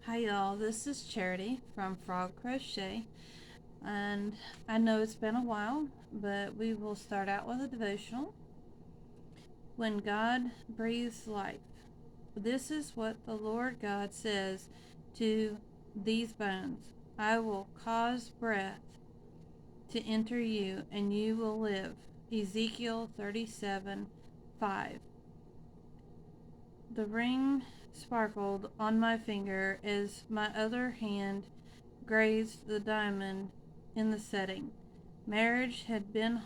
Hi y'all, this is Charity from F.R.O.G, and I know it's been a while, but we will start out with a devotional. When God breathes life. This is what the Lord God says to these bones. I will cause breath to enter you, and you will live. Ezekiel 37:5. The ring sparkled on my finger as my other hand grazed the diamond in the setting. Marriage had been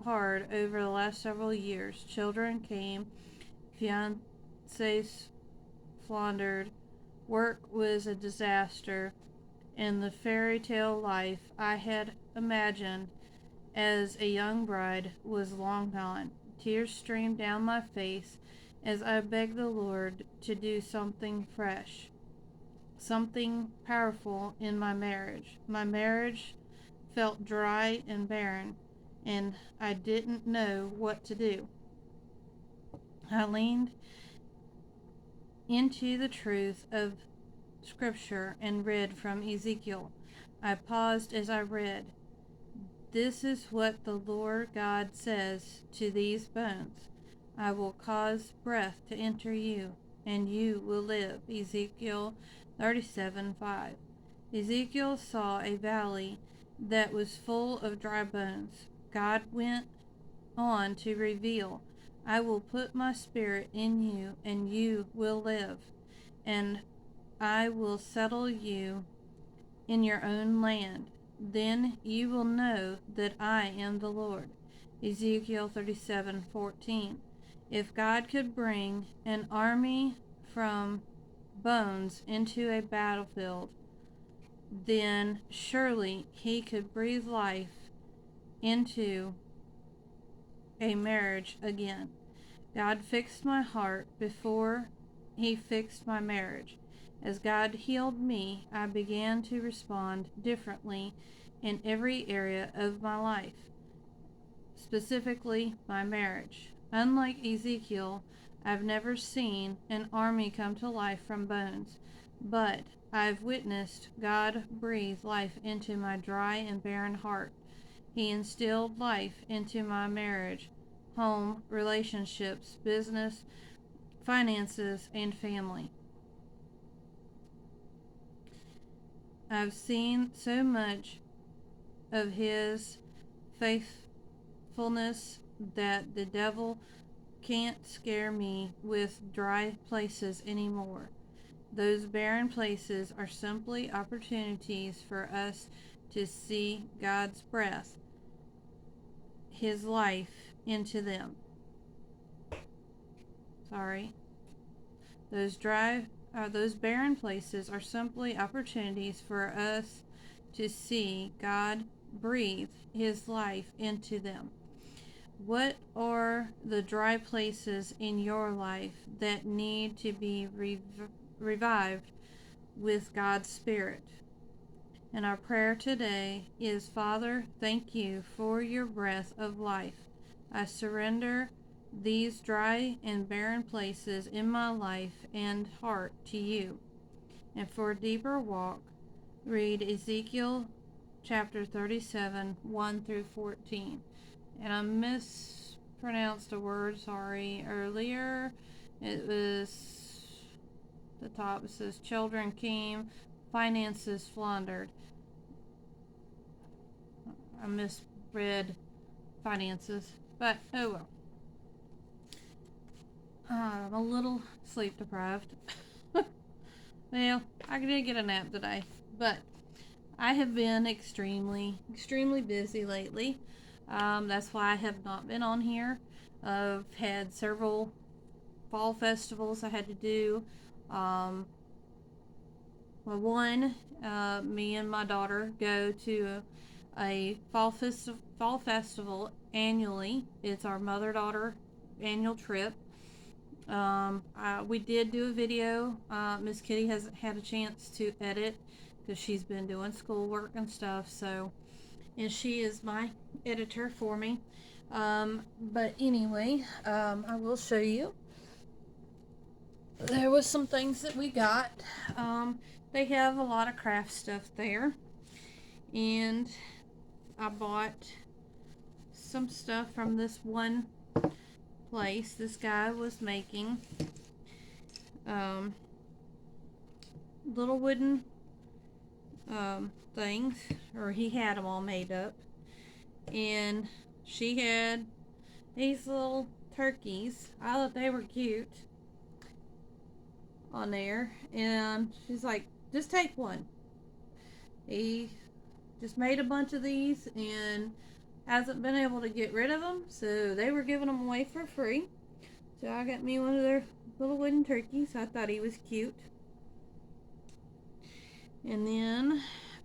hard over the last several years. Children came, fiancés floundered, work was a disaster, and the fairy tale life I had imagined as a young bride was long gone. Tears streamed down my face as I begged the Lord to do something fresh, something powerful in my marriage. My marriage felt dry and barren, and I didn't know what to do. I leaned into the truth of Scripture and read from Ezekiel. I paused as I read. This is what the Lord God says to these bones. I will cause breath to enter you, and you will live. Ezekiel 37:5. Ezekiel saw a valley that was full of dry bones. God went on to reveal, I will put my spirit in you, and you will live, and I will settle you in your own land. Then you will know that I am the Lord. Ezekiel 37:14. If God could bring an army from bones into a battlefield, then surely he could breathe life into a marriage again. God fixed my heart before he fixed my marriage. As God healed me, I began to respond differently in every area of my life, specifically my marriage. Unlike Ezekiel, I've never seen an army come to life from bones, but I've witnessed God breathe life into my dry and barren heart. He instilled life into my marriage, home, relationships, business, finances, and family. I've seen so much of his faithfulness that the devil can't scare me with dry places anymore. Those barren places are simply opportunities for us to see God's breath, his life into them. Sorry. Those barren places are simply opportunities for us to see God breathe his life into them. What are the dry places in your life that need to be revived with God's Spirit? And our prayer today is, Father, thank you for your breath of life. I surrender these dry and barren places in my life and heart to you. And for a deeper walk, read Ezekiel chapter 37, 1 through 14. And I mispronounced a word, sorry, earlier. It was the top. It says children came, finances floundered. I misread finances, but oh well. I'm a little sleep deprived. Well, I did get a nap today, but I have been extremely busy lately. That's why I have not been on here. I've had several fall festivals I had to do. Well, one, me and my daughter go to a fall festival annually. It's our mother-daughter annual trip. We did do a video. Miss Kitty hasn't had a chance to edit because she's been doing schoolwork and stuff. So, and she is my editor for me. But anyway, I will show you. There was some things that we got. they have a lot of craft stuff there. And I bought some stuff from this one place. This guy was making little wooden things, or he had them all made up. And she had these little turkeys. I thought they were cute on there. And she's like, just take one. He just made a bunch of these and hasn't been able to get rid of them, so they were giving them away for free. So I got me one of their little wooden turkeys. I thought he was cute. And then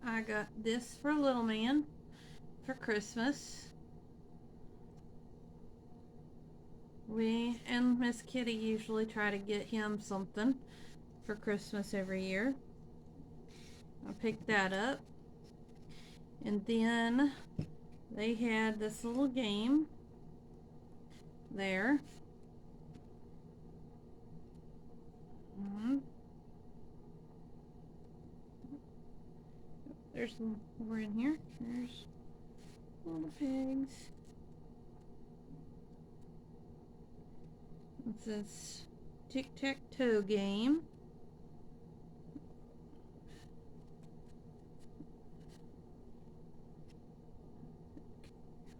I got this for little man for Christmas. We and Miss Kitty usually try to get him something for Christmas every year. I picked that up. And then they had this little game there. There's more in here. There's little pigs. It's this tic-tac-toe game.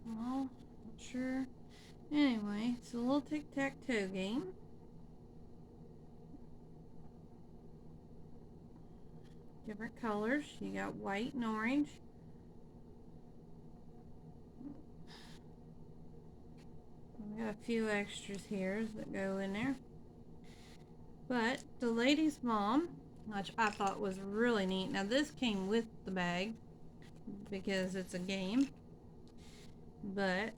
Well, not sure. Anyway, it's a little tic-tac-toe game. Different colors. You got white and orange. We got a few extras here that go in there. But the lady's mom, which I thought was really neat. Now this came with the bag because it's a game. But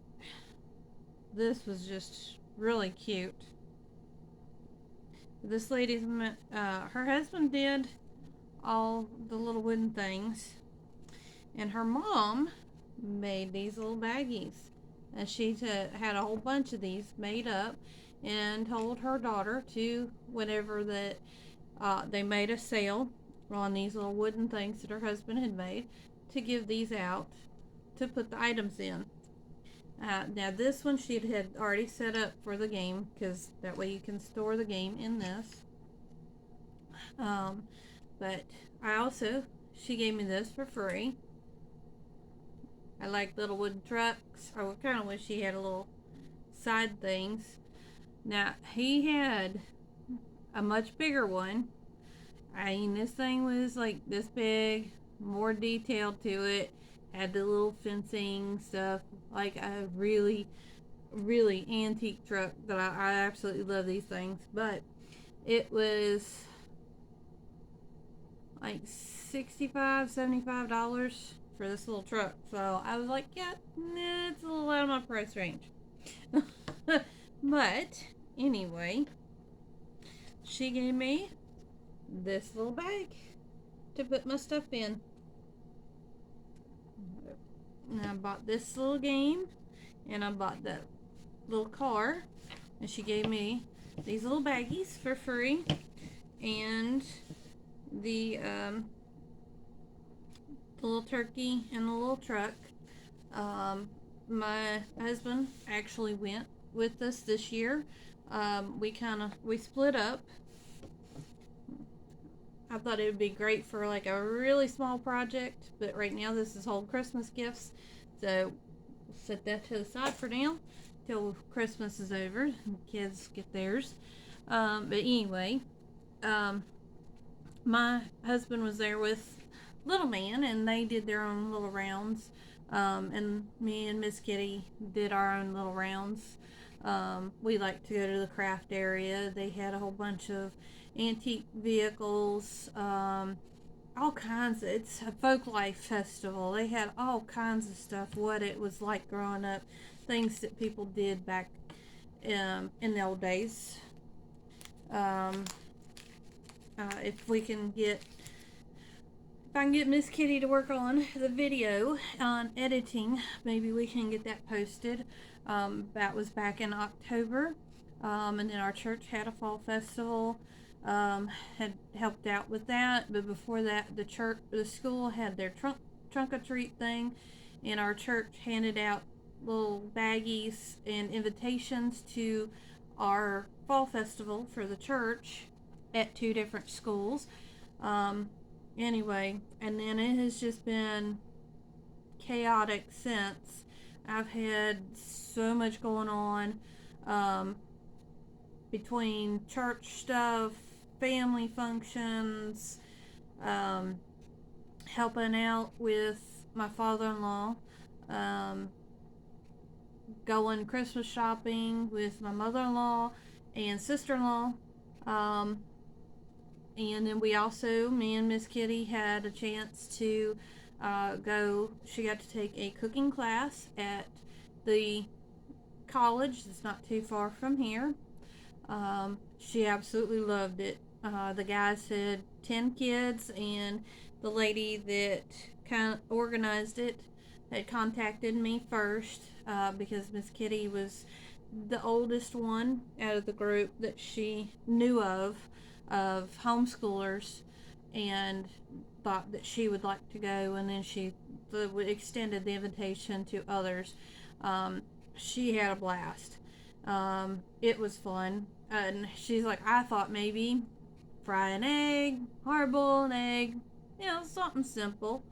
this was just really cute. This lady's, her husband did all the little wooden things, and her mom made these little baggies, and she had a whole bunch of these made up and told her daughter to, whenever that they made a sale on these little wooden things that her husband had made, to give these out to put the items in. Now this one she had already set up for the game, because that way you can store the game in this. But she gave me this for free. I like little wooden trucks. I kind of wish he had a little side things. Now, he had a much bigger one. I mean, this thing was like this big, more detailed to it. Had the little fencing stuff, like a really, really antique truck that I absolutely love these things. But it was like $65-$75 for this little truck. So I was like, yeah, nah, it's a little out of my price range. But anyway, she gave me this little bag to put my stuff in. And I bought this little game, and I bought that little car, and she gave me these little baggies for free, and the little turkey and the little truck. My husband actually went with us this year. We split up. I thought it would be great for like a really small project, but right now this is whole Christmas gifts, so we'll set that to the side for now till Christmas is over and the kids get theirs. But anyway, my husband was there with little man, and they did their own little rounds, and me and Miss Kitty did our own little rounds. We like to go to the craft area. They had a whole bunch of antique vehicles, all kinds of, it's a folk life festival. They had all kinds of stuff, what it was like growing up, things that people did back in the old days. If I can get Miss Kitty to work on the video on editing, maybe we can get that posted. That was back in October. And then our church had a fall festival had helped out with that. But before that, the school had their trunk or treat thing, and our church handed out little baggies and invitations to our fall festival for the church at 2 different schools. Um, anyway, and then it has just been chaotic since. I've had so much going on, um, between church stuff, family functions, um, helping out with my father-in-law, um, going Christmas shopping with my mother-in-law and sister-in-law. Um, and then we also, me and Miss Kitty had a chance to go. She got to take a cooking class at the college that's not too far from here. She absolutely loved it. The guys had 10 kids, and the lady that kind of organized it had contacted me first because Miss Kitty was the oldest one out of the group that she knew of homeschoolers, and thought that she would like to go, and then she extended the invitation to others. Um, she had a blast. It was fun. And she's like, I thought maybe fry an egg, hard boil an egg, something simple.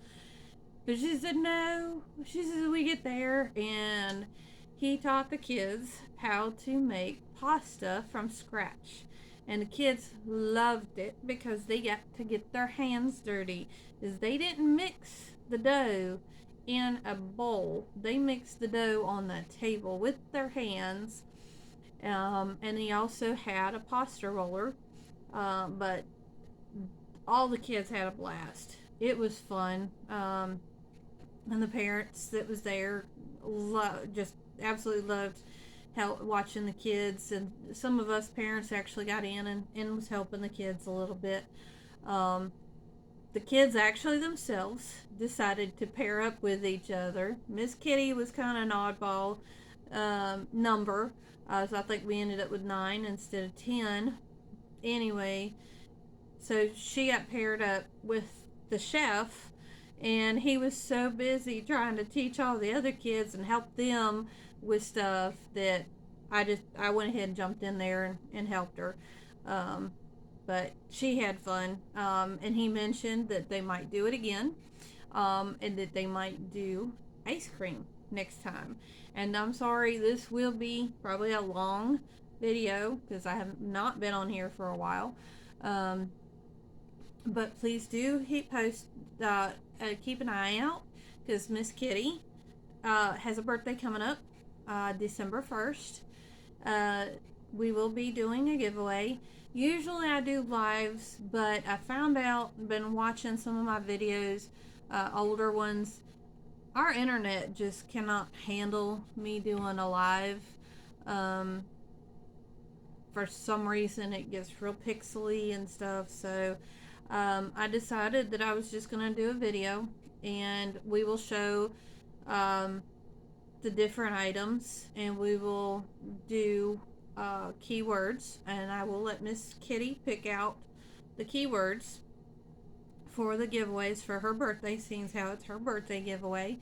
But she said no. She says we get there, and he taught the kids how to make pasta from scratch. And the kids loved it because they got to get their hands dirty. Is they didn't mix the dough in a bowl. They mixed the dough on the table with their hands. And he also had a pasta roller. But all the kids had a blast. It was fun. And the parents that was there just absolutely loved watching the kids, and some of us parents actually got in and was helping the kids a little bit. The kids actually themselves decided to pair up with each other. Miss Kitty was kind of an oddball number, so I think we ended up with 9 instead of 10. Anyway, so she got paired up with the chef, and he was so busy trying to teach all the other kids and help them with stuff that I went ahead and jumped in there and helped her. But she had fun, and he mentioned that they might do it again, and that they might do ice cream next time. And I'm sorry, this will be probably a long video because I have not been on here for a while. But please do keep an eye out, because Miss Kitty has a birthday coming up, December 1st. We will be doing a giveaway. Usually I do lives, but I found out, been watching some of my videos, older ones, our internet just cannot handle me doing a live. For some reason it gets real pixely and stuff, so I decided that I was just going to do a video, and we will show the different items, and we will do keywords, and I will let Miss Kitty pick out the keywords for the giveaways for her birthday, seeing how it's her birthday giveaway.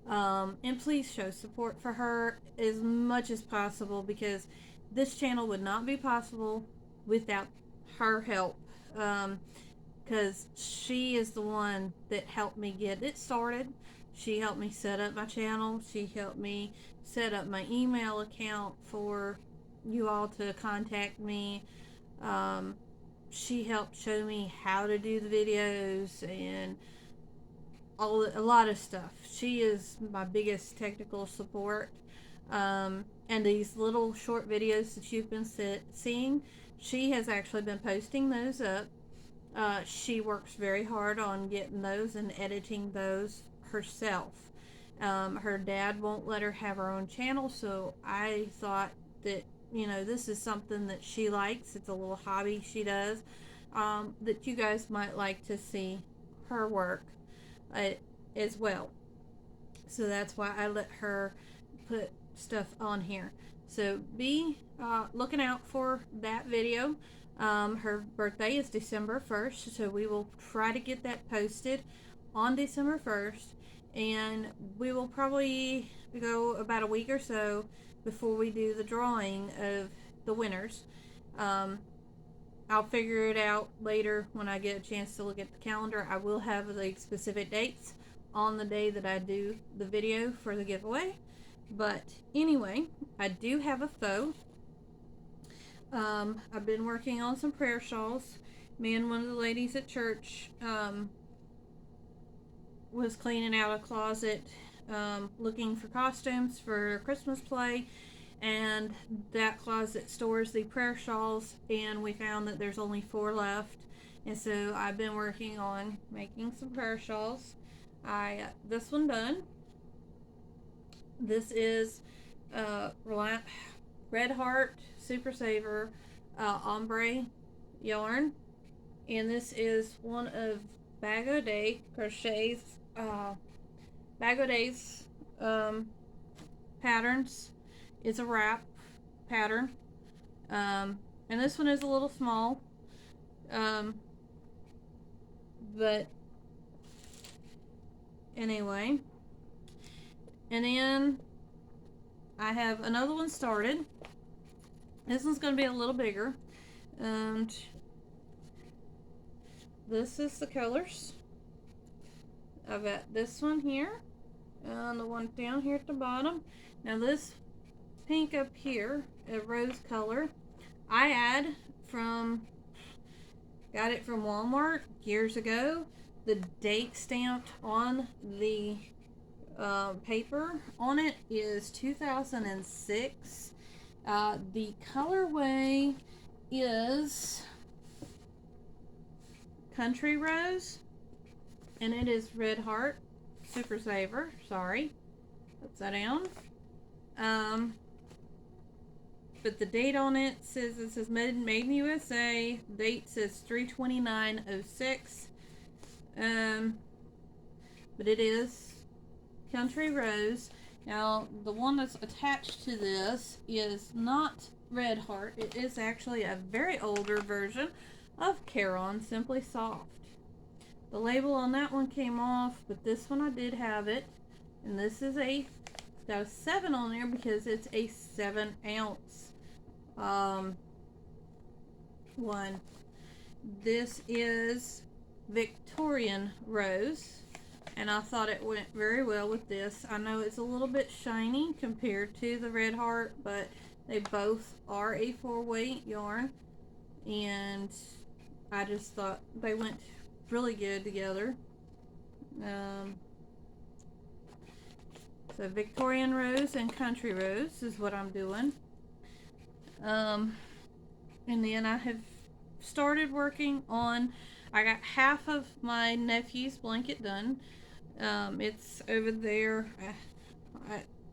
And please show support for her as much as possible, because this channel would not be possible without her help. Because she is the one that helped me get it started. She helped me set up my channel. She helped me set up my email account for you all to contact me. She helped show me how to do the videos and a lot of stuff. She is my biggest technical support. And these little short videos that you've been seeing, she has actually been posting those up. She works very hard on getting those and editing those herself. Her dad won't let her have her own channel, so I thought that, this is something that she likes. It's a little hobby she does, that you guys might like to see her work as well. So that's why I let her put stuff on here. So be looking out for that video. Her birthday is December 1st, so we will try to get that posted on December 1st, and we will probably go about a week or so before we do the drawing of the winners. I'll figure it out later when I get a chance to look at the calendar. I will have the specific dates on the day that I do the video for the giveaway. But anyway, I do have a F.R.O.G. I've been working on some prayer shawls. Me and one of the ladies at church was cleaning out a closet, looking for costumes for Christmas play, and that closet stores the prayer shawls, and we found that there's only 4 left, and so I've been working on making some prayer shawls. I this one done. This is Red Heart Super Saver ombre yarn, and this is one of Bag O' Day's patterns. It's a wrap pattern, and this one is a little small, but anyway. And then I have another one started. This one's going to be a little bigger, and this is the colors. I've got this one here and the one down here at the bottom. Now this pink up here, a rose color, got it from Walmart years ago. The date stamped on the paper on it is 2006. The colorway is Country Rose, and it is Red Heart Super Saver. Sorry, upside down. But the date on it says made in USA. The date says 3/29/06. But it is Country Rose. Now the one that's attached to this is not Red Heart. It is actually a very older version of Caron Simply Soft. The label on that one came off, but this one I did have it, and this is it's got a 7 on there because it's a 7-ounce one. This is Victorian Rose, and I thought it went very well with this. I know it's a little bit shiny compared to the Red Heart, but they both are a 4-weight yarn, and I just thought they went really good together. So Victorian Rose and Country Rose is what I'm doing. And then I have started working on, I got half of my nephew's blanket done. It's over there.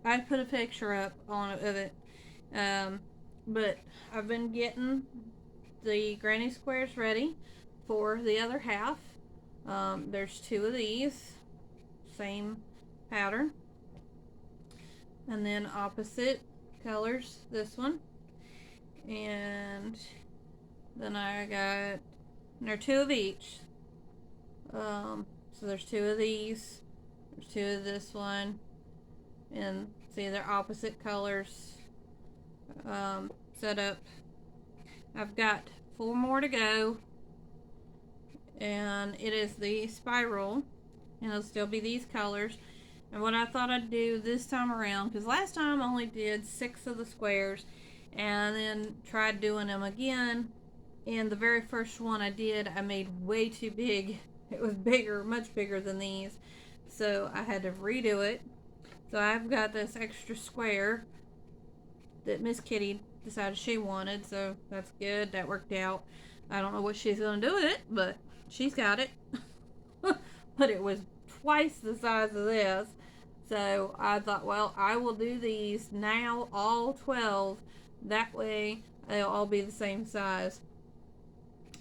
I put a picture up of it. But I've been getting the granny squares ready for the other half. There's 2 of these, same pattern, and then opposite colors, this one, and then there are 2 of each. So there's 2 of these, there's 2 of this one, and see, they're opposite colors set up. I've got 4 more to go, and it is the spiral, and it'll still be these colors. And what I thought I'd do this time around, because last time I only did 6 of the squares and then tried doing them again, and the very first one I did, I made way too big. It was bigger, much bigger than these, so I had to redo it. So I've got this extra square that Miss Kitty decided she wanted, so that's good. That worked out. I don't know what she's going to do with it, but she's got it. But it was twice the size of this, so I thought, well, I will do these now, all 12. That way they'll all be the same size.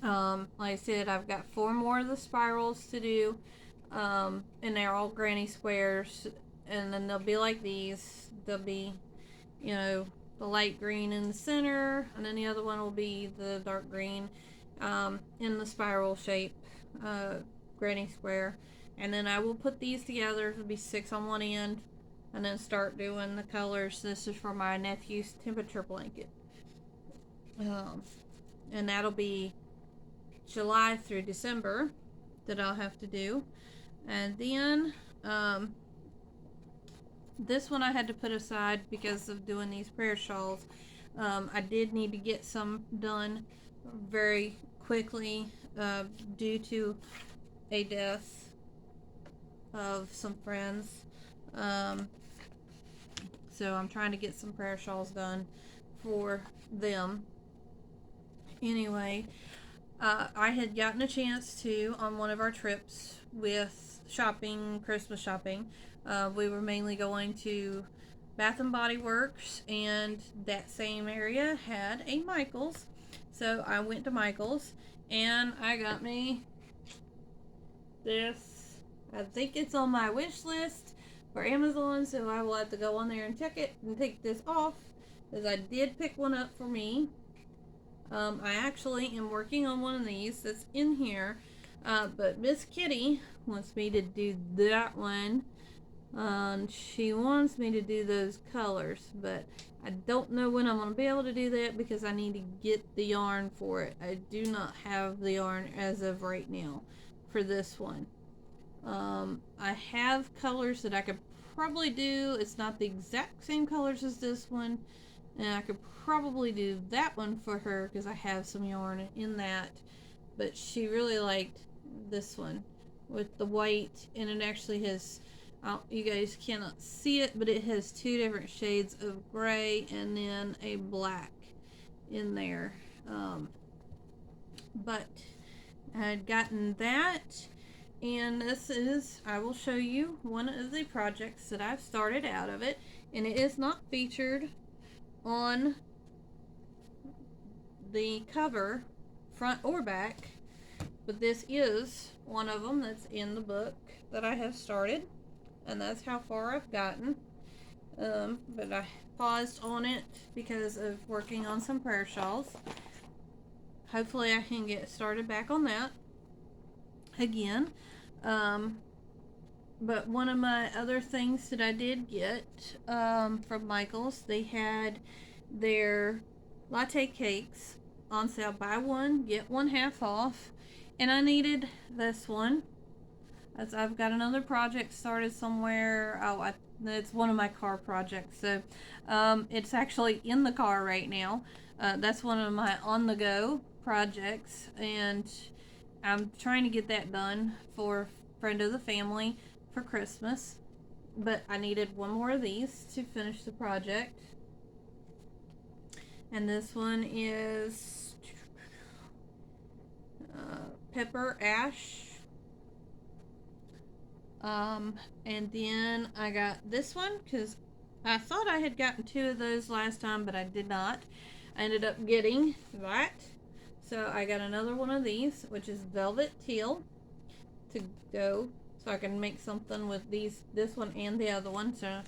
Like I said, I've got 4 more of the spirals to do, and they're all granny squares, and then they'll be like these. They'll be, the light green in the center, and then the other one will be the dark green in the spiral shape, granny square. And then I will put these together. It'll be 6 on one end, and then start doing the colors. This is for my nephew's temperature blanket. And that'll be July through December that I'll have to do. And then this one I had to put aside because of doing these prayer shawls. I did need to get some done very quickly due to a death of some friends. So I'm trying to get some prayer shawls done for them. Anyway, I had gotten a chance to, on one of our trips with shopping, Christmas shopping, we were mainly going to Bath and Body Works, and that same area had a Michael's. So I went to Michael's and I got me this. I think it's on my wish list for Amazon, so I will have to go on there and check it and take this off, because I did pick one up for me. I actually am working on one of these that's in here, but Miss Kitty wants me to do that one. She wants me to do those colors, but I don't know when I'm going to be able to do that because I need to get the yarn for it. I do not have the yarn as of right now for this one. I have colors that I could probably do. It's not the exact same colors as this one, and I could probably do that one for her because I have some yarn in that, but she really liked this one with the white, and it actually has, you guys cannot see it, but it has 2 different shades of gray and then a black in there. But I had gotten that, and this is, I will show you one of the projects that I've started out of it, and it is not featured on the cover, front or back, but this is one of them that's in the book that I have started, and that's how far I've gotten. But I paused on it because of working on some prayer shawls. Hopefully I can get started back on that again. But one of my other things that I did get from Michael's, they had their latte cakes on sale. Buy one, get one half off. And I needed this one, as I've got another project started somewhere. It's one of my car projects. So it's actually in the car right now. That's one of my on-the-go projects. And I'm trying to get that done for a friend of the family for Christmas, but I needed one more of these to finish the project. And this one is pepper ash. And then I got this one because I thought I had gotten 2 of those last time, but I did not. I ended up getting that, so I got another one of these, which is velvet teal, to go, so I can make something with this one and the other one. So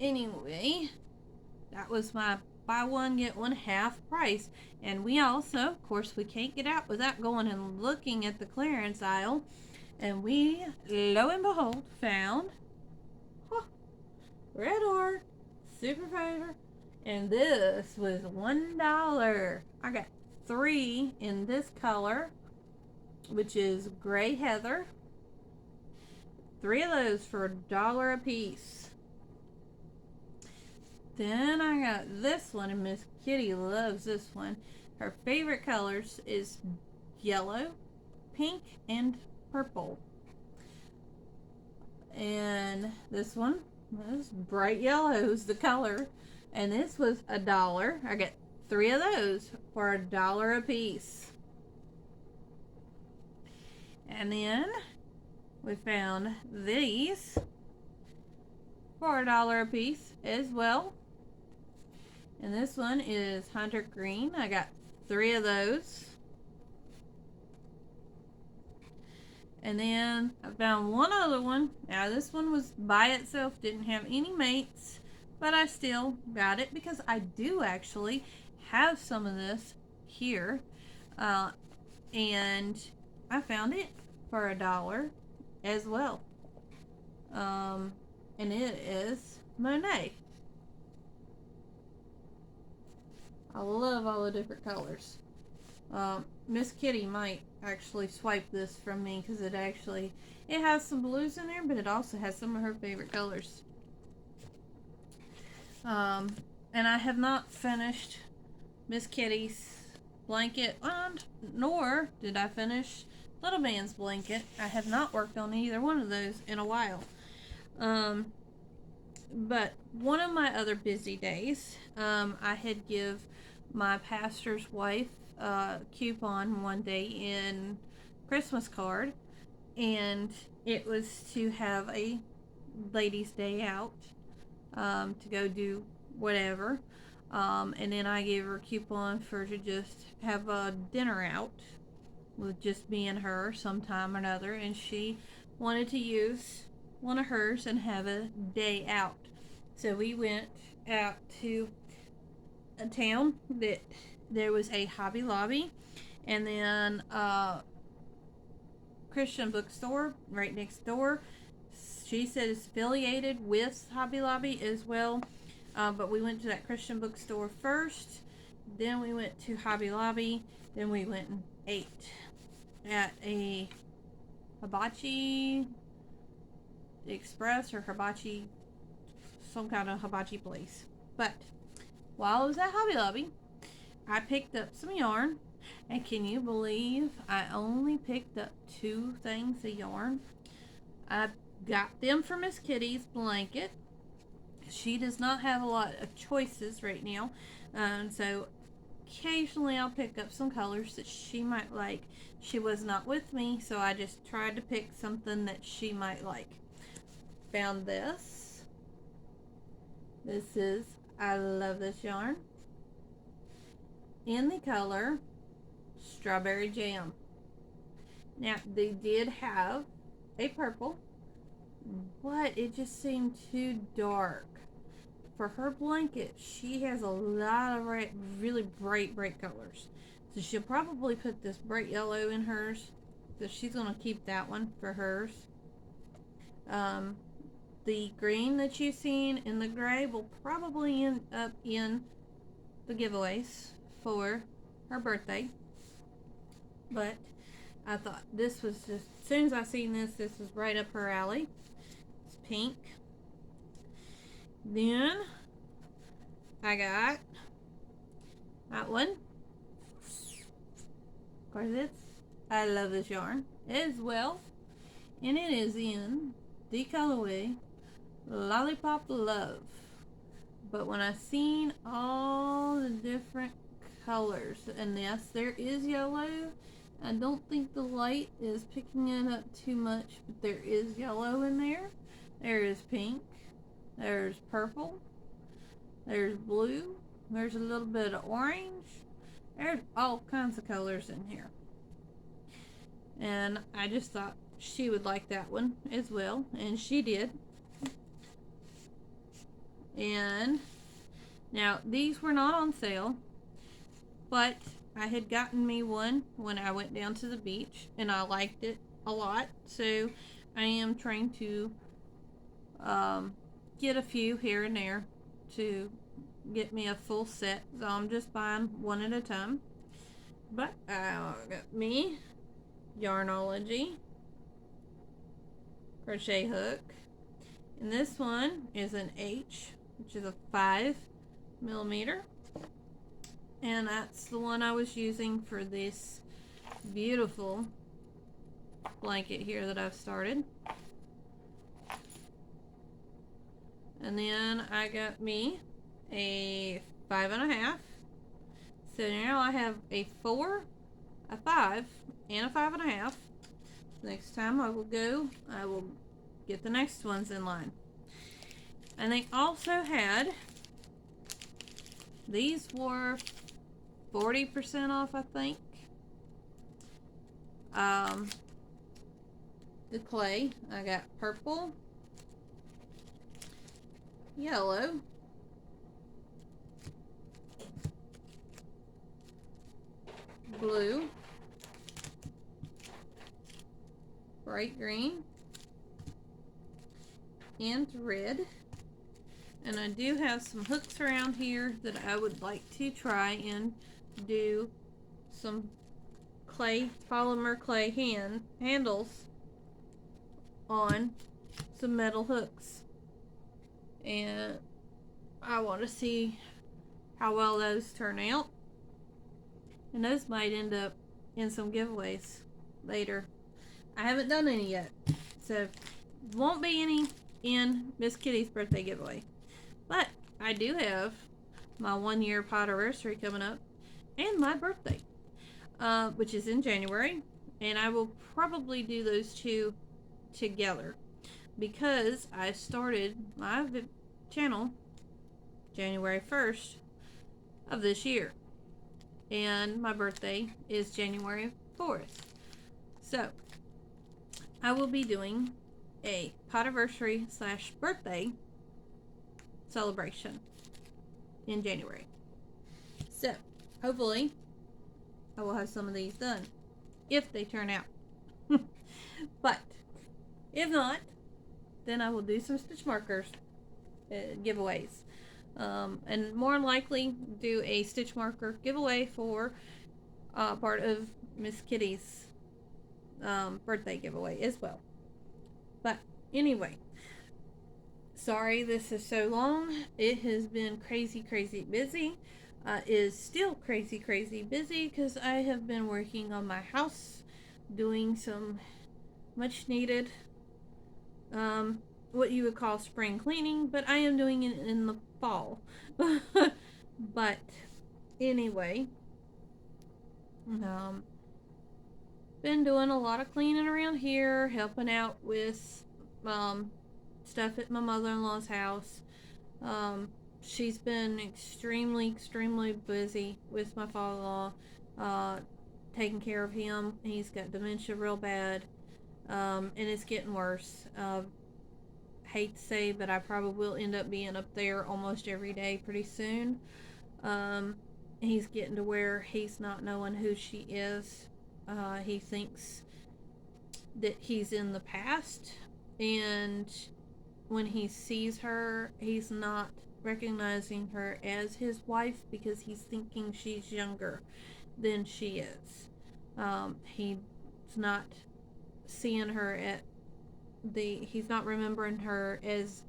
anyway, that was my buy one get one half price. And we also, of course, we can't get out without going and looking at the clearance aisle, and we, lo and behold, found Red Art Super Favor, and this was $1. I got 3 in this color, which is gray heather. 3 of those for $1 a piece. Then I got this one, and Miss Kitty loves this one. Her favorite colors is yellow, pink, and purple. And this one was bright yellow is the color, and this was $1. I got 3 of those for $1 a piece. And then we found these for $1 a piece as well. And this one is hunter green. I got 3 of those. And then I found one other one. Now this one was by itself, didn't have any mates, but I still got it because I do actually have some of this here. Uh, and I found it for $1 as well. And it is Monet. I love all the different colors. Miss Kitty might actually swipe this from me because it has some blues in there, but it also has some of her favorite colors. And I have not finished Miss Kitty's blanket, and nor did I finish Little Man's blanket. I have not worked on either one of those in a while. But one of my other busy days, I had give my pastor's wife a coupon one day in Christmas card, and it was to have a ladies' day out, to go do whatever. And then I gave her a coupon for to just have a dinner out with just me and her sometime or another, and she wanted to use one of hers and have a day out. So we went out to a town that there was a Hobby Lobby, and then a Christian bookstore right next door. She said it's affiliated with Hobby Lobby as well. But we went to that Christian bookstore first, then we went to Hobby Lobby, then we went and ate at a hibachi express or hibachi, some kind of hibachi place. But while I was at Hobby Lobby, I picked up some yarn, and can you believe I only picked up 2 things of yarn? I got them for Miss Kitty's blanket. She does not have a lot of choices right now, so occasionally I'll pick up some colors that she might like. She was not with me, so I just tried to pick something that she might like. Found this. This is, I love this yarn, in the color Strawberry Jam. Now, they did have a purple, but it just seemed too dark. For her blanket, she has a lot of really bright colors. So she'll probably put this bright yellow in hers. So she's going to keep that one for hers. The green that you've seen and the gray will probably end up in the giveaways for her birthday. But I thought this was just, as soon as I seen this was right up her alley. It's pink. Then I got that one. Of course, I love this yarn as well, and it is in the colorway Lollipop Love. But when I seen all the different colors, and yes, there is yellow. I don't think the light is picking it up too much, but there is yellow in there. There is pink. There's purple. There's blue. There's a little bit of orange. There's all kinds of colors in here. And I just thought she would like that one as well. And she did. And now these were not on sale, but I had gotten me one when I went down to the beach, and I liked it a lot. So I am trying to get a few here and there to get me a full set. So I'm just buying one at a time. But I got me Yarnology crochet hook, and this one is an H, which is a 5mm, and that's the one I was using for this beautiful blanket here that I've started. And then I got me a 5.5. So now I have a 4, a 5, and a 5.5. Next time I will get the next ones in line. And they also had, these were 40% off, I think. The clay, I got purple, yellow, blue, bright green, and red. And I do have some hooks around here that I would like to try and do some polymer clay handles on some metal hooks. And I want to see how well those turn out. And those might end up in some giveaways later. I haven't done any yet, so won't be any in Miss Kitty's birthday giveaway. But I do have my 1-year Potterversary coming up and my birthday, which is in January. And I will probably do those two together because I started my channel January 1st of this year. And my birthday is January 4th. So I will be doing a Potterversary / birthday celebration in January. So hopefully I will have some of these done if they turn out. But if not, then I will do some stitch markers giveaways. And more likely do a stitch marker giveaway for part of Miss Kitty's birthday giveaway as well. But anyway, sorry this is so long. It has been crazy busy. Is still crazy busy because I have been working on my house, doing some much needed what you would call spring cleaning, but I am doing it in the fall. But anyway, been doing a lot of cleaning around here, helping out with stuff at my mother-in-law's house. She's been extremely busy with my father-in-law, taking care of him. He's got dementia real bad, and it's getting worse. Hate to say, but I probably will end up being up there almost every day pretty soon. He's getting to where he's not knowing who she is. He thinks that he's in the past, and when he sees her, he's not recognizing her as his wife because he's thinking she's younger than she is. He's not seeing her he's not remembering her as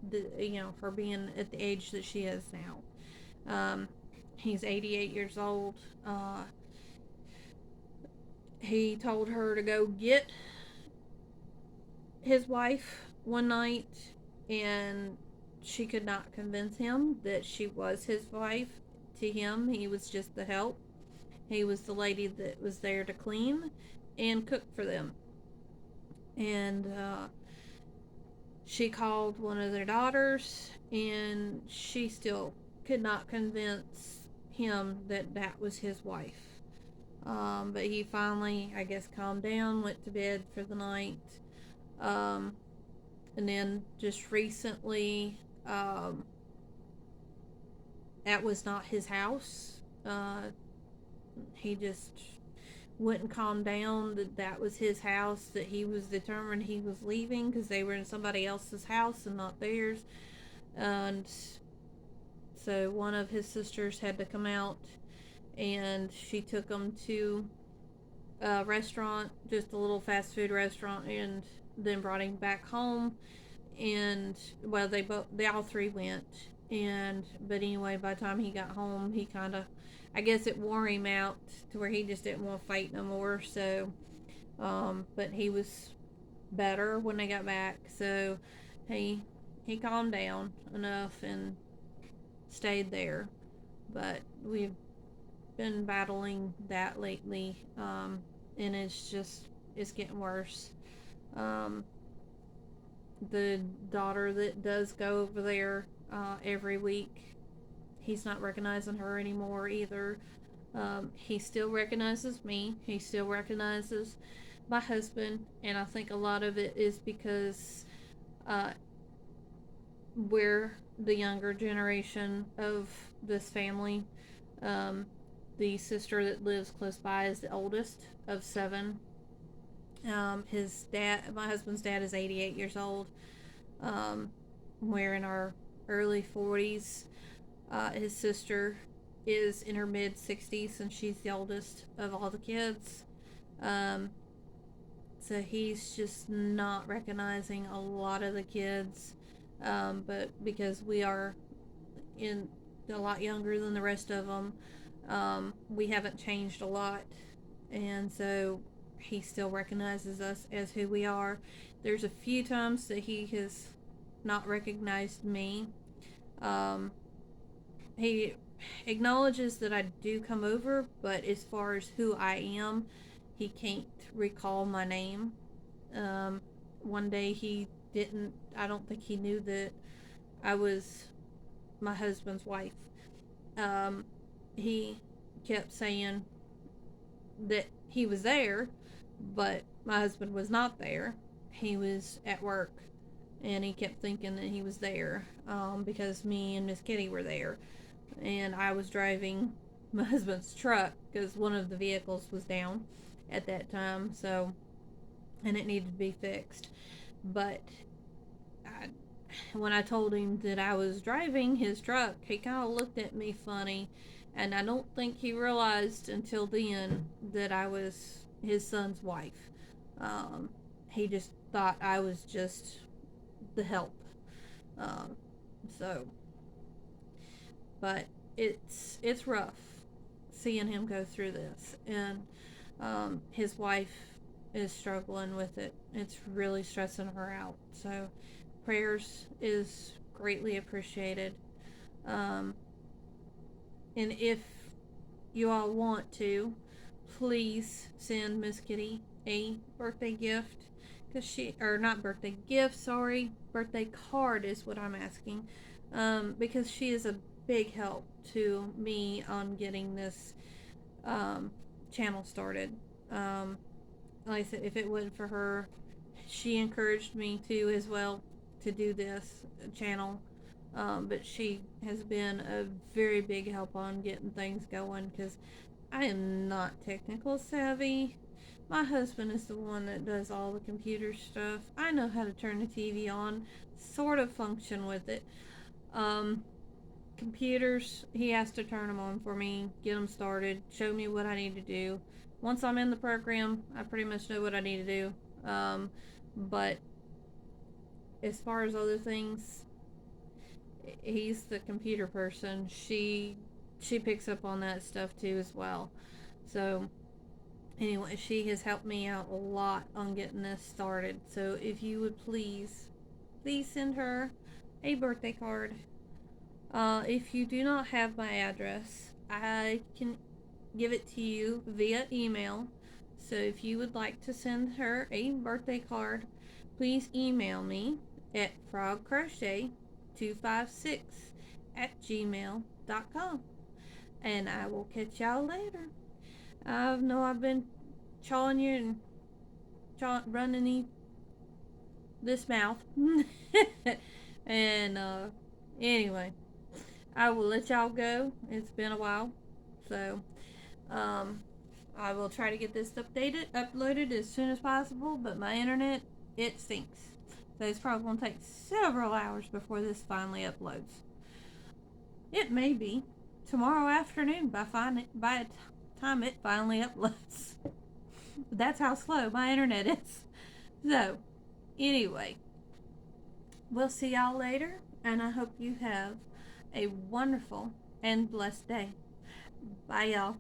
for being at the age that she is now. He's 88 years old. He told her to go get his wife one night, and she could not convince him that she was his wife. To him, he was just the help. He was the lady that was there to clean and cook for them. And she called one of their daughters, and she still could not convince him that that was his wife. But he finally, I guess, calmed down, went to bed for the night. And then just recently, that was not his house. He just wouldn't calm down that was his house, that he was determined he was leaving because they were in somebody else's house and not theirs. And so one of his sisters had to come out, and she took him to a restaurant, just a little fast food restaurant, and then brought him back home. And well, they all three went, but anyway, by the time he got home, he kind of, I guess it wore him out to where he just didn't want to fight no more. So but he was better when they got back, so he calmed down enough and stayed there. But we've been battling that lately, and it's getting worse. The daughter that does go over there every week, he's not recognizing her anymore either. He still recognizes me. He still recognizes my husband, and I think a lot of it is because we're the younger generation of this family. The sister that lives close by is the oldest of seven. His dad, my husband's dad, is 88 years old. We're in our early 40s. His sister is in her mid 60s, and she's the oldest of all the kids. Um, so he's just not recognizing a lot of the kids, but because we are in a lot younger than the rest of them, we haven't changed a lot, and so he still recognizes us as who we are. There's a few times that he has not recognized me. He acknowledges that I do come over, but as far as who I am, he can't recall my name. One day he didn't, I don't think he knew that I was my husband's wife. He kept saying that he was there, but my husband was not there. He was at work, and he kept thinking that he was there, because me and Miss Kitty were there, and I was driving my husband's truck because one of the vehicles was down at that time, so, and it needed to be fixed. But I, when I told him that I was driving his truck, he kind of looked at me funny, and I don't think he realized until then that I was his son's wife. Um, he just thought I was just the help. Um, so, but it's rough seeing him go through this, and his wife is struggling with it. It's really stressing her out. So, prayers is greatly appreciated. Um, and if you all want to, please send Miss Kitty a birthday gift. Because she, or not birthday gift, sorry, birthday card is what I'm asking. Because she is a big help to me on getting this channel started. Like I said, if it wasn't for her, she encouraged me to as well to do this channel. But she has been a very big help on getting things going because I am not technical savvy. My husband is the one that does all the computer stuff. I know how to turn the TV on, sort of function with it. Um, Computers, he has to turn them on for me, get them started, show me what I need to do. Once I'm in the program, I pretty much know what I need to do. But as far as other things, he's the computer person. She picks up on that stuff too as well. So anyway, she has helped me out a lot on getting this started. So if you would please send her a birthday card. If you do not have my address, I can give it to you via email. So if you would like to send her a birthday card, please email me at frogcrochet256 at gmail.com. And I will catch y'all later. I know I've been chawing you and running this mouth. And anyway, I will let y'all go. It's been a while. So I will try to get this uploaded as soon as possible, but my internet, it stinks. So it's probably going to take several hours before this finally uploads. It may be tomorrow afternoon by the time it finally uploads. That's how slow my internet is. So, anyway, we'll see y'all later, and I hope you have a wonderful and blessed day. Bye, y'all.